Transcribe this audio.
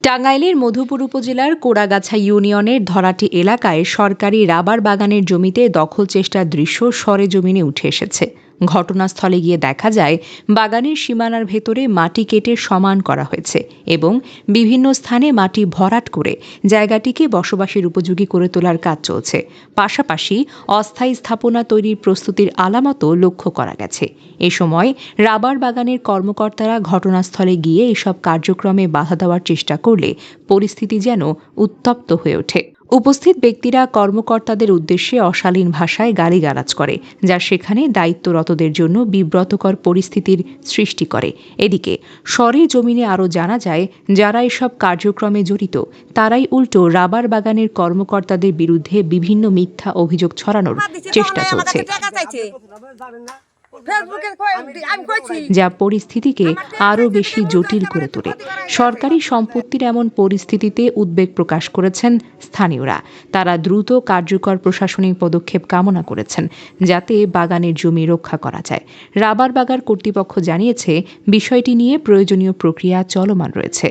টাঙ্গাইলের মধুপুর উপজেলার কোড়াগাছা ইউনিয়নের ধরাটি এলাকায় সরকারি রাবার বাগানের জমিতে দখল চেষ্টার দৃশ্য সরেজমিনে উঠে এসেছে। ঘটনাস্থলে গিয়ে দেখা যায় বাগানের সীমানার ভেতরে মাটি কেটে সমান করা হয়েছে এবং বিভিন্ন স্থানে মাটি ভরাট করে জায়গাটিকে বসবাসের উপযোগী করে তোলার কাজ চলছে। পাশাপাশি অস্থায়ী স্থাপনা তৈরির প্রস্তুতির আলামতও লক্ষ্য করা গেছে। এ সময় রাবার বাগানের কর্মকর্তারা ঘটনাস্থলে গিয়ে এসব কার্যক্রমে বাধা দেওয়ার চেষ্টা করলে পরিস্থিতি যেন উত্তপ্ত হয়ে ওঠে। উপস্থিত ব্যক্তিরা কর্মকর্তাদের উদ্দেশ্যে অশালীন ভাষায় গালিগালাজ করে, যা সেখানে দায়িত্বরতদের জন্য বিব্রতকর পরিস্থিতির সৃষ্টি করে। এদিকে সরেজমিনে আরও জানা যায়, যারা এসব কার্যক্রমে জড়িত তারাই উল্টো রাবার বাগানের কর্মকর্তাদের বিরুদ্ধে বিভিন্ন মিথ্যা অভিযোগ ছড়ানোর চেষ্টা চলছে, যা পরিস্থিতিকে আরও বেশি জটিল করে তোলে। সরকারি সম্পত্তির এমন পরিস্থিতিতে উদ্বেগ প্রকাশ করেছেন স্থানীয়রা। তারা দ্রুত কার্যকর প্রশাসনিক পদক্ষেপ কামনা করেছেন, যাতে বাগানের জমি রক্ষা করা যায়। রাবার বাগান কর্তৃপক্ষ জানিয়েছে, বিষয়টি নিয়ে প্রয়োজনীয় প্রক্রিয়া চলমান রয়েছে।